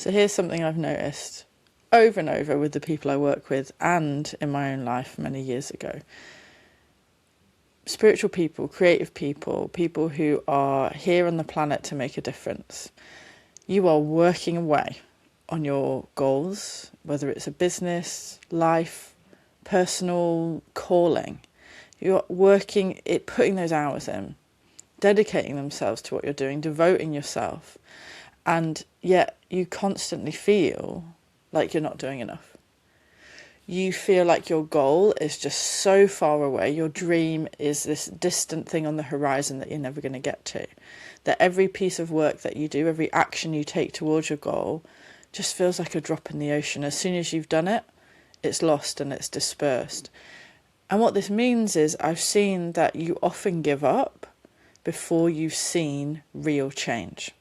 So here's something I've noticed over and over with the people I work with and in my own life many years ago. Spiritual people, creative people, people who are here on the planet to make a difference. You are working away on your goals, whether it's a business, life, personal calling. You're working it, putting those hours in, dedicating themselves to what you're doing, devoting yourself, and yet you constantly feel like you're not doing enough. You feel like your goal is just so far away. Your dream is this distant thing on the horizon that you're never going to get to. That every piece of work that you do, every action you take towards your goal just feels like a drop in the ocean. As soon as you've done it, it's lost and it's dispersed. And what this means is I've seen that you often give up before you've seen real change.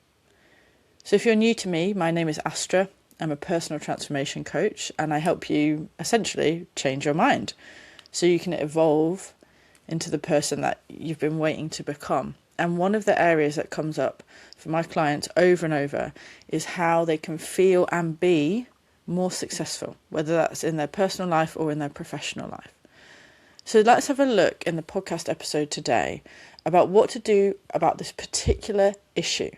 So if you're new to me, my name is Astra. I'm a personal transformation coach, and I help you essentially change your mind so you can evolve into the person that you've been waiting to become. And one of the areas that comes up for my clients over and over is how they can feel and be more successful, whether that's in their personal life or in their professional life. So let's have a look in the podcast episode today about what to do about this particular issue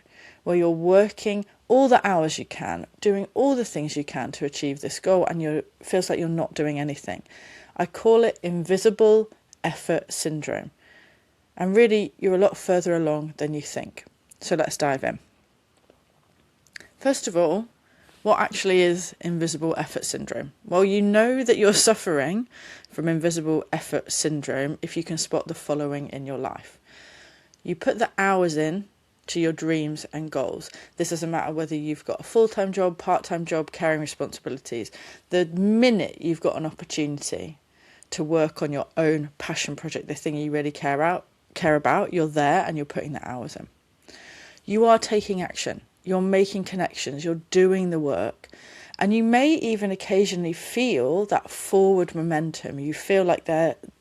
where you're working all the hours you can, doing all the things you can to achieve this goal, and it feels like you're not doing anything. I call it invisible effort syndrome. And really, you're a lot further along than you think. So let's dive in. First of all, what actually is invisible effort syndrome? Well, you know that you're suffering from invisible effort syndrome if you can spot the following in your life. You put the hours in to your dreams and goals. This doesn't matter whether you've got a full-time job, part-time job, caring responsibilities. The minute you've got an opportunity to work on your own passion project, the thing you really care about, you're there and you're putting the hours in. You are taking action. You're making connections. You're doing the work. And you may even occasionally feel that forward momentum. You feel like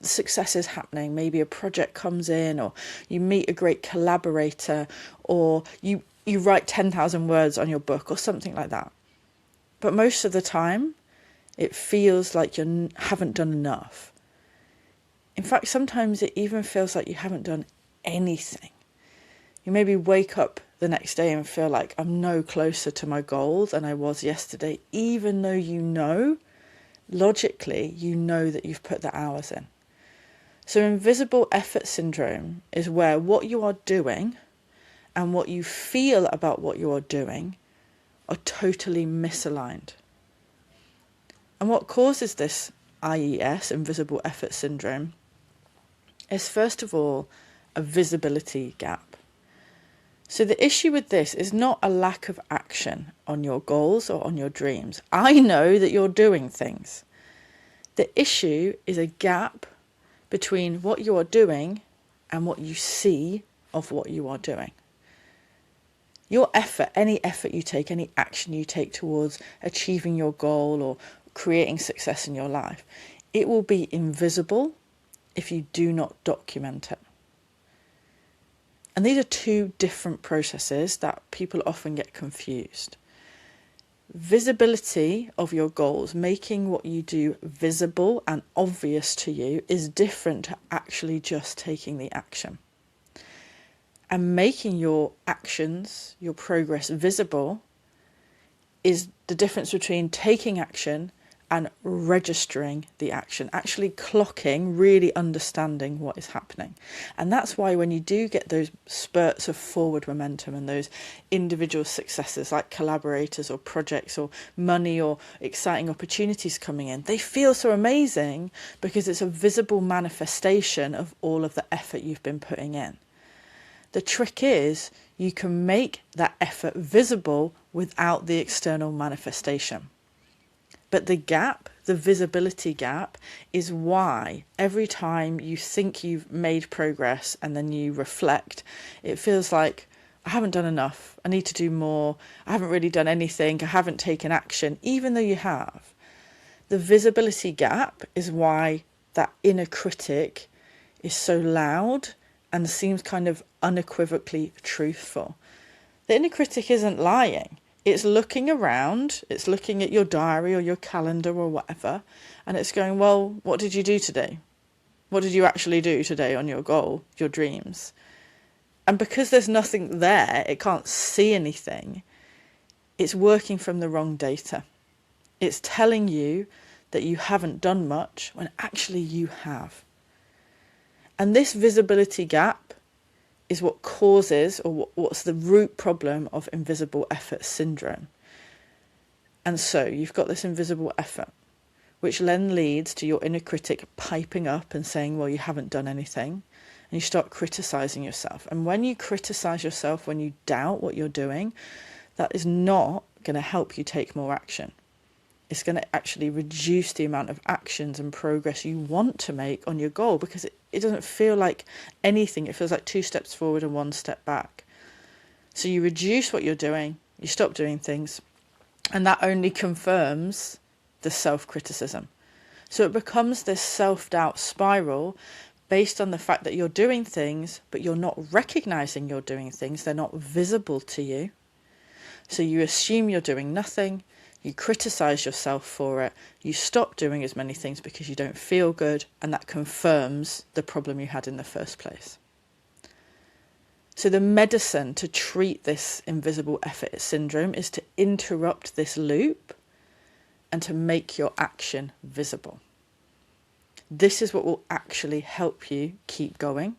success is happening. Maybe a project comes in, or you meet a great collaborator, or you write 10,000 words on your book or something like that. But most of the time, it feels like you haven't done enough. In fact, sometimes it even feels like you haven't done anything. You maybe wake up the next day and feel like I'm no closer to my goal than I was yesterday, even though logically, you know that you've put the hours in. So invisible effort syndrome is where what you are doing and what you feel about what you are doing are totally misaligned. And what causes this IES, invisible effort syndrome, is first of all a visibility gap. So the issue with this is not a lack of action on your goals or on your dreams. I know that you're doing things. The issue is a gap between what you are doing and what you see of what you are doing. Your effort, any effort you take, any action you take towards achieving your goal or creating success in your life, it will be invisible if you do not document it. And these are two different processes that people often get confused. Visibility of your goals, making what you do visible and obvious to you, is different to actually just taking the action. And making your actions, your progress visible, is the difference between taking action and registering the action, actually clocking, really understanding what is happening. And that's why when you do get those spurts of forward momentum and those individual successes like collaborators or projects or money or exciting opportunities coming in, they feel so amazing because it's a visible manifestation of all of the effort you've been putting in. The trick is you can make that effort visible without the external manifestation. But the gap, the visibility gap, is why every time you think you've made progress and then you reflect, it feels like, I haven't done enough, I need to do more, I haven't really done anything, I haven't taken action, even though you have. The visibility gap is why that inner critic is so loud and seems kind of unequivocally truthful. The inner critic isn't lying. It's looking around, it's looking at your diary or your calendar or whatever, and it's going, well, what did you do today? What did you actually do today on your goal, your dreams? And because there's nothing there, it can't see anything, it's working from the wrong data. It's telling you that you haven't done much when actually you have. And this visibility gap is what causes, or what's the root problem of invisible effort syndrome. And so you've got this invisible effort, which then leads to your inner critic piping up and saying, well, you haven't done anything. And you start criticizing yourself. And when you criticize yourself, when you doubt what you're doing, that is not going to help you take more action. It's going to actually reduce the amount of actions and progress you want to make on your goal, because it doesn't feel like anything. It feels like 2 steps forward and 1 step back. So you reduce what you're doing, you stop doing things, and that only confirms the self-criticism. So it becomes this self-doubt spiral based on the fact that you're doing things, but you're not recognizing you're doing things. They're not visible to you. So you assume you're doing nothing. You criticize yourself for it. You stop doing as many things because you don't feel good, and that confirms the problem you had in the first place. So the medicine to treat this invisible effort syndrome is to interrupt this loop and to make your action visible. This is what will actually help you keep going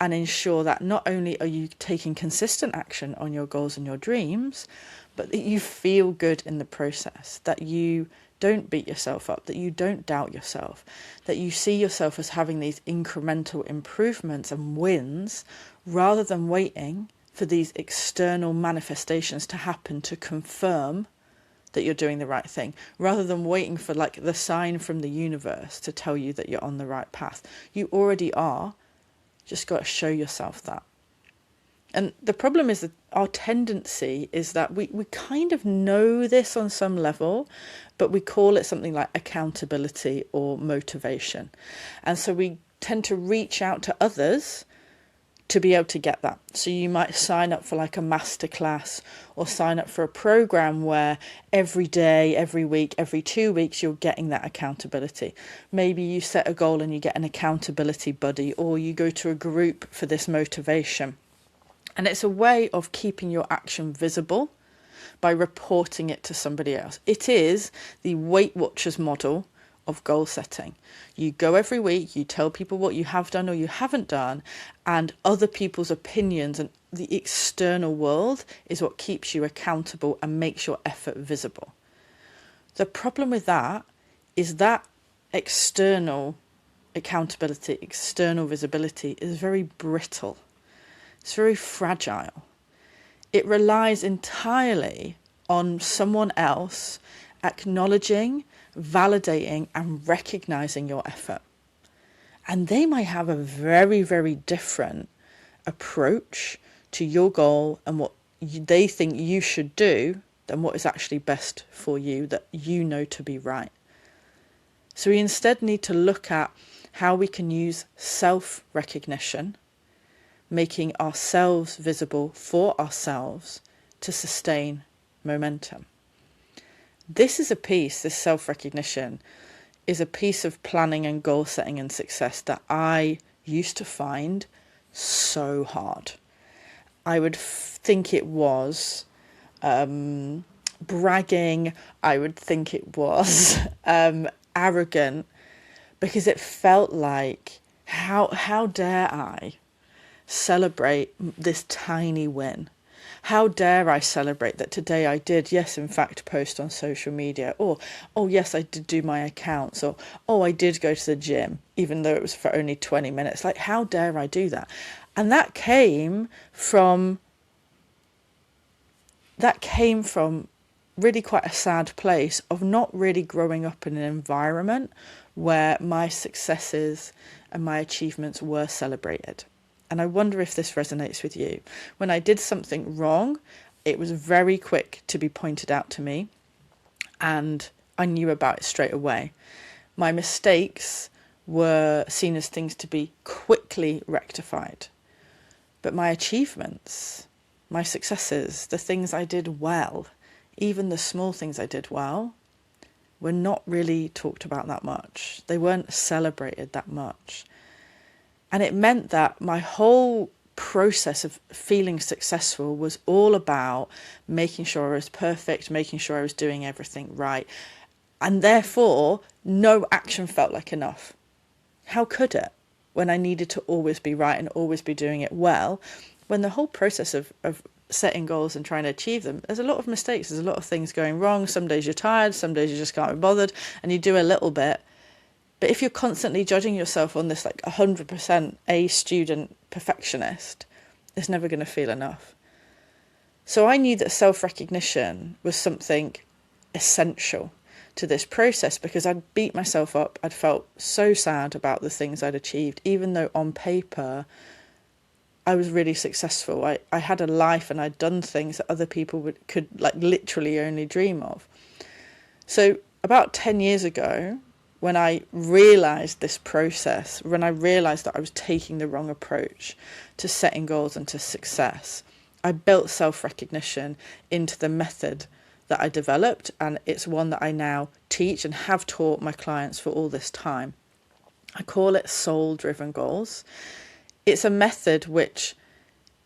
and ensure that not only are you taking consistent action on your goals and your dreams, but that you feel good in the process, that you don't beat yourself up, that you don't doubt yourself, that you see yourself as having these incremental improvements and wins, rather than waiting for these external manifestations to happen to confirm that you're doing the right thing, rather than waiting for like the sign from the universe to tell you that you're on the right path. You already are, just got to show yourself that. And the problem is that our tendency is that we kind of know this on some level, but we call it something like accountability or motivation. And so we tend to reach out to others to be able to get that. So you might sign up for like a masterclass, or sign up for a program where every day, every week, every 2 weeks, you're getting that accountability. Maybe you set a goal and you get an accountability buddy, or you go to a group for this motivation. And it's a way of keeping your action visible by reporting it to somebody else. It is the Weight Watchers model of goal setting. You go every week, you tell people what you have done or you haven't done, and other people's opinions and the external world is what keeps you accountable and makes your effort visible. The problem with that is that external accountability, external visibility is very brittle. It's very fragile. It relies entirely on someone else acknowledging, validating, and recognizing your effort. And they might have a very, very different approach to your goal and what they think you should do than what is actually best for you, that you know to be right. So we instead need to look at how we can use self-recognition, making ourselves visible for ourselves to sustain momentum. This is a piece, this self-recognition, is a piece of planning and goal setting and success that I used to find so hard. I would think it was bragging. I would think it was arrogant, because it felt like, how dare I celebrate this tiny win? How dare I celebrate that today I did, yes, in fact, post on social media, or, oh, yes, I did do my accounts, or, oh, I did go to the gym, even though it was for only 20 minutes. Like, how dare I do that? And that came from really quite a sad place of not really growing up in an environment where my successes and my achievements were celebrated. And I wonder if this resonates with you. When I did something wrong, it was very quick to be pointed out to me, and I knew about it straight away. My mistakes were seen as things to be quickly rectified. But my achievements, my successes, the things I did well, even the small things I did well, were not really talked about that much. They weren't celebrated that much. And it meant that my whole process of feeling successful was all about making sure I was perfect, making sure I was doing everything right. And therefore, no action felt like enough. How could it, when I needed to always be right and always be doing it well, when the whole process of setting goals and trying to achieve them, there's a lot of mistakes, there's a lot of things going wrong. Some days you're tired, some days you just can't be bothered, and you do a little bit. But if you're constantly judging yourself on this like 100% A student perfectionist, it's never going to feel enough. So I knew that self-recognition was something essential to this process, because I'd beat myself up. I'd felt so sad about the things I'd achieved, even though on paper I was really successful. I had a life and I'd done things that other people could like literally only dream of. So about 10 years ago, when I realised this process, when I realised that I was taking the wrong approach to setting goals and to success, I built self-recognition into the method that I developed, and it's one that I now teach and have taught my clients for all this time. I call it soul-driven goals. It's a method which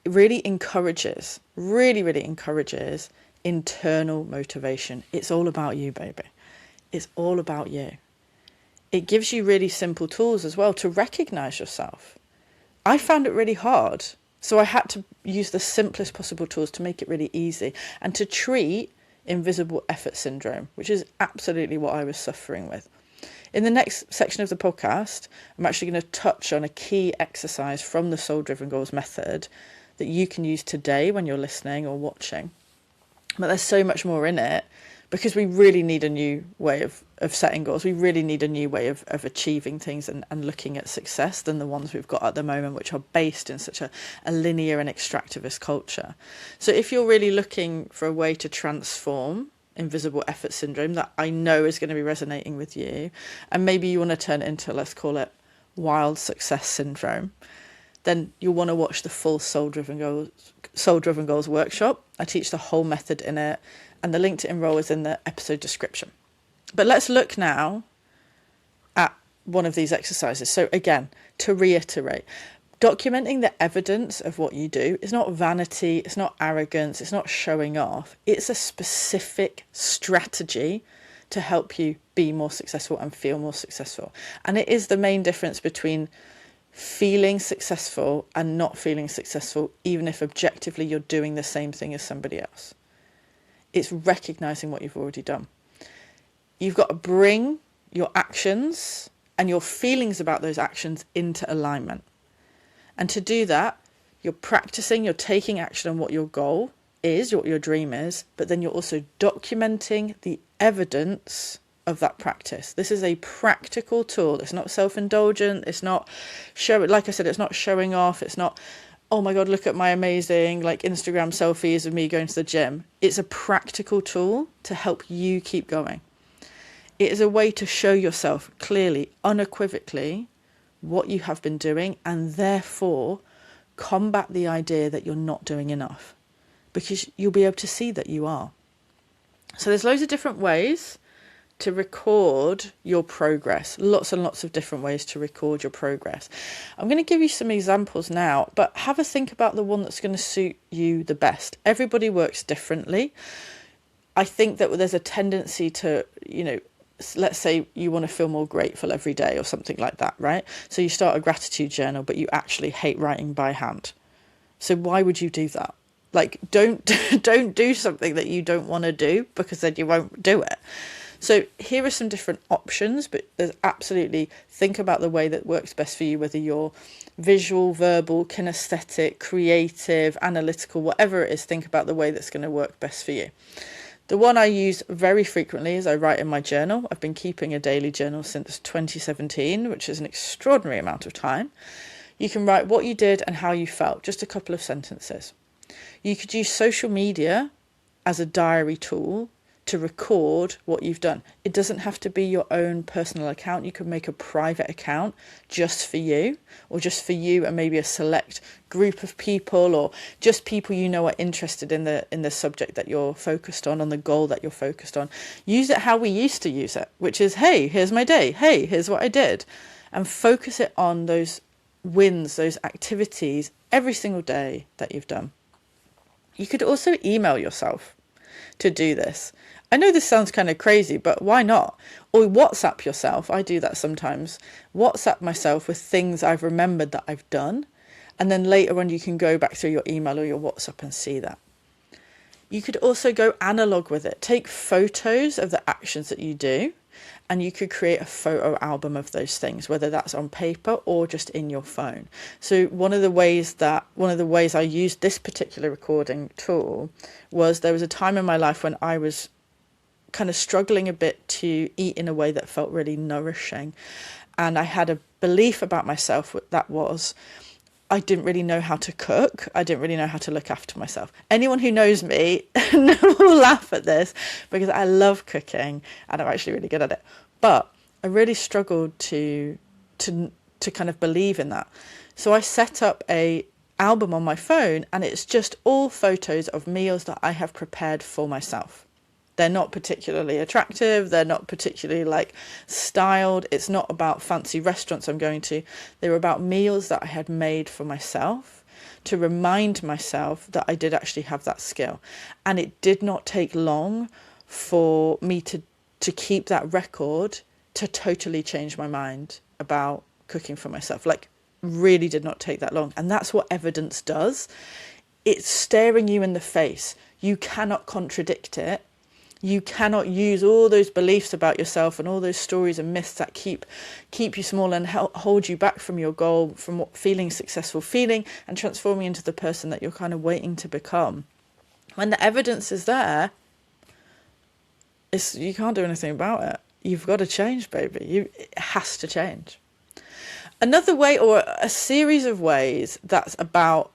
really encourages, really encourages internal motivation. It's all about you, baby. It's all about you. It gives you really simple tools as well to recognise yourself. I found it really hard, so I had to use the simplest possible tools to make it really easy and to treat invisible effort syndrome, which is absolutely what I was suffering with. In the next section of the podcast, I'm actually going to touch on a key exercise from the Soul Driven Goals method that you can use today when you're listening or watching. But there's so much more in it, because we really need a new way of setting goals. We really need a new way of achieving things and looking at success than the ones we've got at the moment, which are based in such a linear and extractivist culture. So if you're really looking for a way to transform invisible effort syndrome, that I know is going to be resonating with you, and maybe you want to turn it into, let's call it, wild success syndrome, then you'll want to watch the full Soul Driven Goals workshop. I teach the whole method in it, and the link to enroll is in the episode description. But let's look now at one of these exercises. So again, to reiterate, documenting the evidence of what you do is not vanity, it's not arrogance, it's not showing off. It's a specific strategy to help you be more successful and feel more successful. And it is the main difference between feeling successful and not feeling successful, even if objectively you're doing the same thing as somebody else. It's recognizing what you've already done. You've got to bring your actions and your feelings about those actions into alignment. And to do that, you're practicing, you're taking action on what your goal is, what your dream is, but then you're also documenting the evidence of that practice. This is a practical tool. It's not self-indulgent. It's not like I said, it's not showing off. It's not, oh my God, look at my amazing like Instagram selfies of me going to the gym. It's a practical tool to help you keep going. It is a way to show yourself clearly, unequivocally, what you have been doing, and therefore combat the idea that you're not doing enough, because you'll be able to see that you are. So there's loads of different ways to record your progress. Lots and lots of different ways to record your progress. I'm going to give you some examples now, but have a think about the one that's going to suit you the best. Everybody works differently. I think that there's a tendency to, let's say you want to feel more grateful every day or something like that, right? So you start a gratitude journal, but you actually hate writing by hand. So why would you do that? Like, don't do something that you don't want to do, because then you won't do it. So here are some different options, but there's absolutely, think about the way that works best for you, whether you're visual, verbal, kinesthetic, creative, analytical, whatever it is, think about the way that's going to work best for you. The one I use very frequently is I write in my journal. I've been keeping a daily journal since 2017, which is an extraordinary amount of time. You can write what you did and how you felt, just a couple of sentences. You could use social media as a diary tool to record what you've done. It doesn't have to be your own personal account. You could make a private account just for you, or just for you and maybe a select group of people, or just people you know are interested in the subject that you're focused on the goal that you're focused on. Use it how we used to use it, which is, hey, here's my day. Hey, here's what I did. And focus it on those wins, those activities every single day that you've done. You could also email yourself to do this. I know this sounds kind of crazy, but why not? Or WhatsApp yourself. I do that sometimes. WhatsApp myself with things I've remembered that I've done. And then later on you can go back through your email or your WhatsApp and see that. You could also go analog with it. Take photos of the actions that you do, and you could create a photo album of those things, whether that's on paper or just in your phone. So one of the ways I used this particular recording tool was, there was a time in my life when I was kind of struggling a bit to eat in a way that felt really nourishing. And I had a belief about myself that was, I didn't really know how to cook. I didn't really know how to look after myself. Anyone who knows me will laugh at this, because I love cooking and I'm actually really good at it. But I really struggled to kind of believe in that. So I set up a album on my phone, and it's just all photos of meals that I have prepared for myself. They're not particularly attractive. They're not particularly styled. It's not about fancy restaurants I'm going to. They were about meals that I had made for myself, to remind myself that I did actually have that skill. And it did not take long for me to keep that record to totally change my mind about cooking for myself. Really did not take that long. And that's what evidence does. It's staring you in the face. You cannot contradict it. You cannot use all those beliefs about yourself and all those stories and myths that keep you small and hold you back from your goal, from what feeling successful, feeling and transforming into the person that you're kind of waiting to become. When the evidence is there, you can't do anything about it. You've got to change, baby. It has to change. Another way, or a series of ways, that's about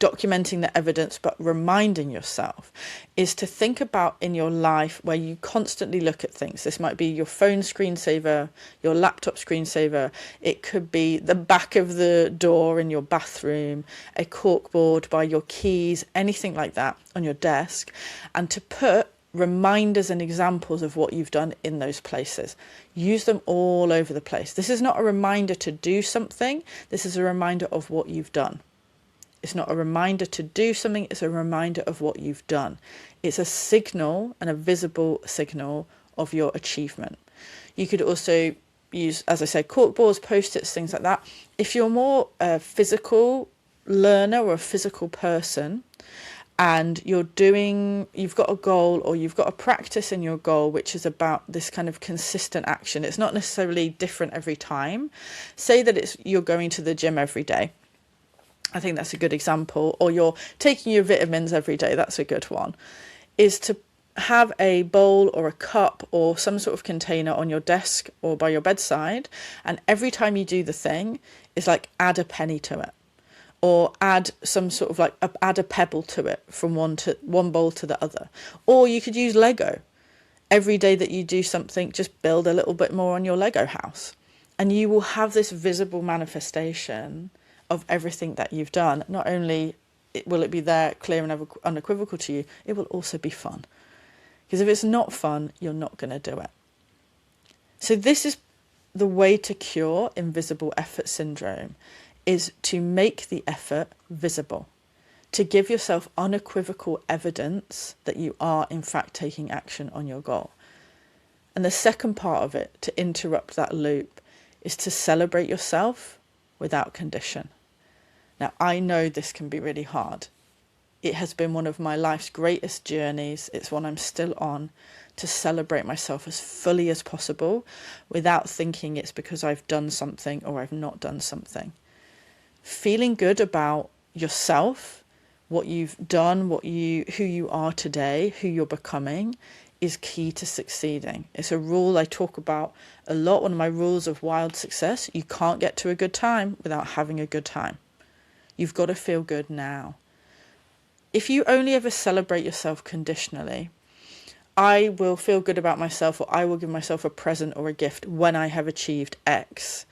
documenting the evidence but reminding yourself, is to think about in your life where you constantly look at things. This might be your phone screensaver, your laptop screensaver. It could be the back of the door in your bathroom, a corkboard by your keys, anything like that on your desk, and to put reminders and examples of what you've done in those places. Use them all over the place. This is not a reminder to do something. This is a reminder of what you've done. It's not a reminder to do something, it's a reminder of what you've done. It's a signal, and a visible signal of your achievement. You could also use, as I said, corkboards, post-its, things like that. If you're more a physical learner or a physical person, and you've got a goal, or you've got a practice in your goal, which is about this kind of consistent action. It's not necessarily different every time. Say that you're going to the gym every day. I think that's a good example. Or you're taking your vitamins every day. That's a good one. Is to have a bowl or a cup or some sort of container on your desk or by your bedside. And every time you do the thing, it's add a penny to it. Or add some sort of add a pebble to it from one bowl to the other. Or you could use Lego. Every day that you do something, just build a little bit more on your Lego house. And you will have this visible manifestation of everything that you've done. Not only will it be there, clear and unequivocal to you, it will also be fun. Because if it's not fun, you're not going to do it. So this is the way to cure invisible effort syndrome, is to make the effort visible, to give yourself unequivocal evidence that you are in fact taking action on your goal. And the second part of it, to interrupt that loop, is to celebrate yourself without condition. Now, I know this can be really hard. It has been one of my life's greatest journeys. It's one I'm still on, to celebrate myself as fully as possible without thinking it's because I've done something or I've not done something. Feeling good about yourself, what you've done, who you are today, who you're becoming, is key to succeeding. It's a rule I talk about a lot. One of my rules of wild success: you can't get to a good time without having a good time. You've got to feel good now. If you only ever celebrate yourself conditionally, I will feel good about myself, or I will give myself a present or a gift when I have achieved X.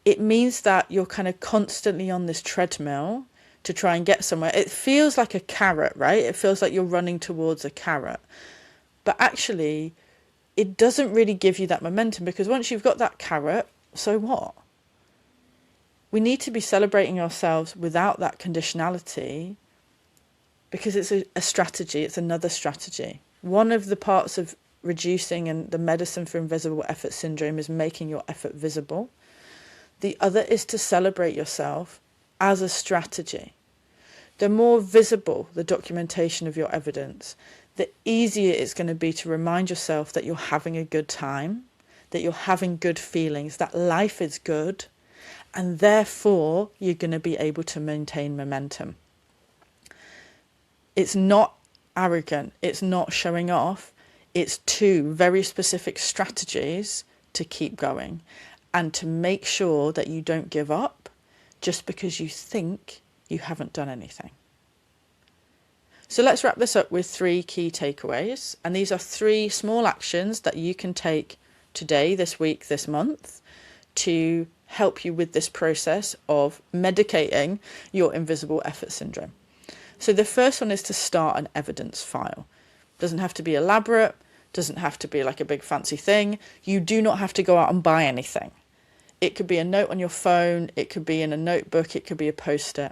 It means that you're kind of constantly on this treadmill to try and get somewhere. It feels like a carrot, right? It feels like you're running towards a carrot. But actually, it doesn't really give you that momentum, because once you've got that carrot, so what? We need to be celebrating ourselves without that conditionality, because it's a strategy. It's another strategy. One of the parts of reducing and the medicine for invisible effort syndrome is making your effort visible. The other is to celebrate yourself as a strategy. The more visible the documentation of your evidence, the easier it's going to be to remind yourself that you're having a good time, that you're having good feelings, that life is good, and therefore you're going to be able to maintain momentum. It's not arrogant, it's not showing off, it's two very specific strategies to keep going and to make sure that you don't give up just because you think you haven't done anything. So let's wrap this up with 3 key takeaways. And these are 3 small actions that you can take today, this week, this month, to help you with this process of medicating your invisible effort syndrome. So the first one is to start an evidence file. Doesn't have to be elaborate, doesn't have to be like a big fancy thing. You do not have to go out and buy anything. It could be a note on your phone, it could be in a notebook, it could be a post-it.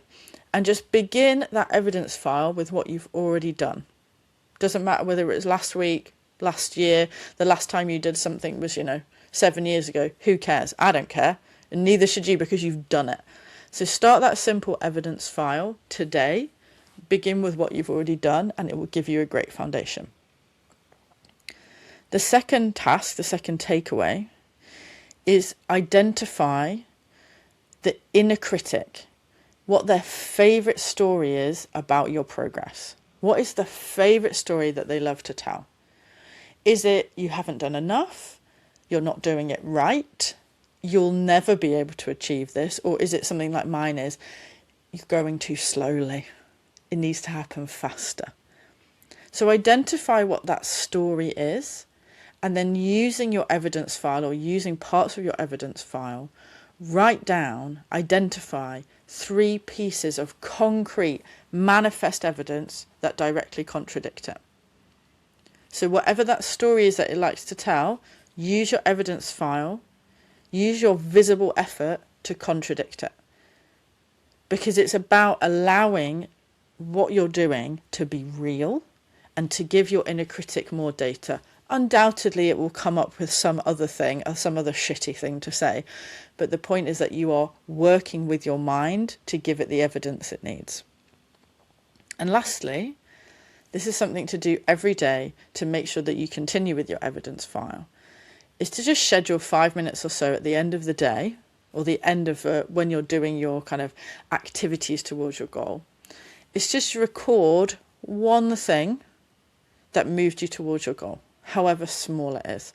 And just begin that evidence file with what you've already done. Doesn't matter whether it was last week, last year, the last time you did something was, 7 years ago. Who cares? I don't care. And neither should you, because you've done it. So start that simple evidence file today. Begin with what you've already done, and it will give you a great foundation. The second task, the second takeaway, is identify the inner critic, what their favourite story is about your progress. What is the favourite story that they love to tell? Is it you haven't done enough? You're not doing it right? You'll never be able to achieve this? Or is it something like mine is, you're going too slowly? It needs to happen faster. So identify what that story is, and then using your evidence file or using parts of your evidence file, write down, identify 3 pieces of concrete, manifest evidence that directly contradict it. So whatever that story is that it likes to tell, use your evidence file, use your visible effort to contradict it. Because it's about allowing what you're doing to be real and to give your inner critic more data. Undoubtedly, it will come up with some other thing or some other shitty thing to say. But the point is that you are working with your mind to give it the evidence it needs. And lastly, this is something to do every day to make sure that you continue with your evidence file, is to just schedule 5 minutes or so at the end of the day, or the end of when you're doing your kind of activities towards your goal. It's just record one thing that moved you towards your goal, however small it is.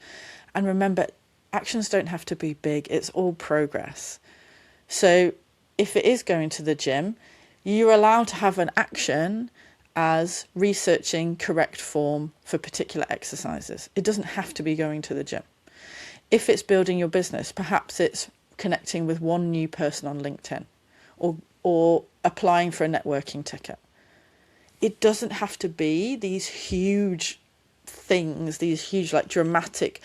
And remember, actions don't have to be big. It's all progress. So if it is going to the gym, you're allowed to have an action as researching correct form for particular exercises. It doesn't have to be going to the gym. If it's building your business, perhaps it's connecting with one new person on LinkedIn, or applying for a networking ticket. It doesn't have to be these huge things, these huge, dramatic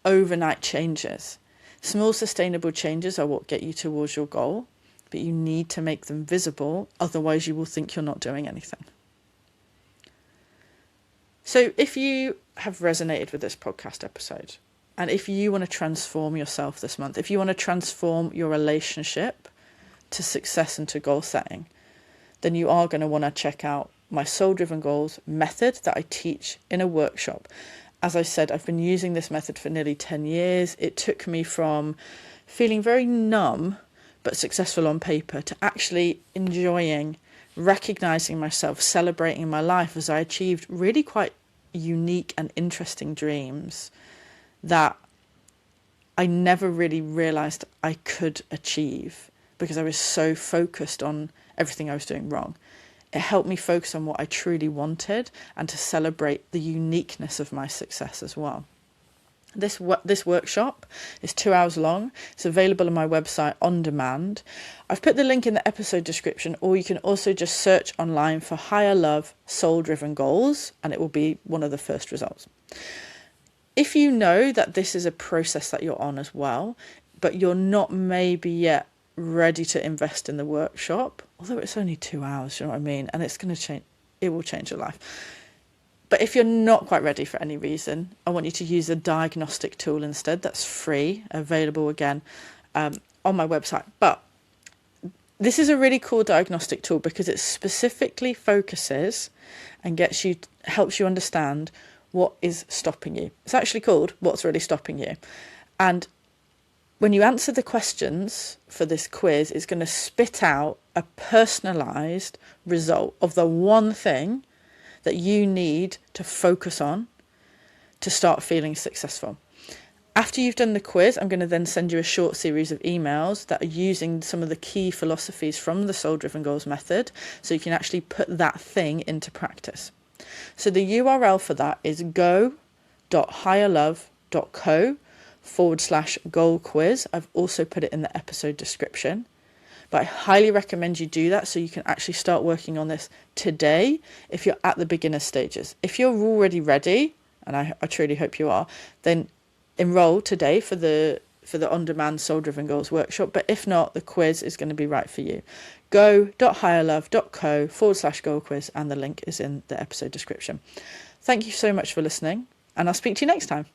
overnight changes. Small sustainable changes are what get you towards your goal, but you need to make them visible, otherwise you will think you're not doing anything. So if you have resonated with this podcast episode, and if you want to transform yourself this month, if you want to transform your relationship to success and to goal setting, then you are going to want to check out my Soul Driven Goals method that I teach in a workshop. As I said, I've been using this method for nearly 10 years. It took me from feeling very numb but successful on paper to actually enjoying, recognizing myself, celebrating my life as I achieved really quite unique and interesting dreams that I never really realized I could achieve because I was so focused on everything I was doing wrong. It helped me focus on what I truly wanted and to celebrate the uniqueness of my success as well. This workshop is 2 hours long. It's available on my website on demand. I've put the link in the episode description, or you can also just search online for Higher Love Soul-Driven Goals, and it will be one of the first results. If you know that this is a process that you're on as well, but you're not maybe yet ready to invest in the workshop, although it's only 2 hours, you know what I mean? And it's going to change, it will change your life. But if you're not quite ready for any reason, I want you to use a diagnostic tool instead. That's free, available again on my website. But this is a really cool diagnostic tool because it specifically focuses and helps you understand what is stopping you. It's actually called What's Really Stopping You. And when you answer the questions for this quiz, it's going to spit out a personalised result of the one thing that you need to focus on to start feeling successful. After you've done the quiz, I'm going to then send you a short series of emails that are using some of the key philosophies from the Soul Driven Goals method, so you can actually put that thing into practice. So the URL for that is go.higherlove.co/goal quiz. I've also put it in the episode description. But I highly recommend you do that so you can actually start working on this today if you're at the beginner stages. If you're already ready, and I truly hope you are, then enroll today for the on-demand Soul Driven Goals workshop. But if not, the quiz is going to be right for you. go.higherlove.co/goal quiz, and the link is in the episode description. Thank you so much for listening, and I'll speak to you next time.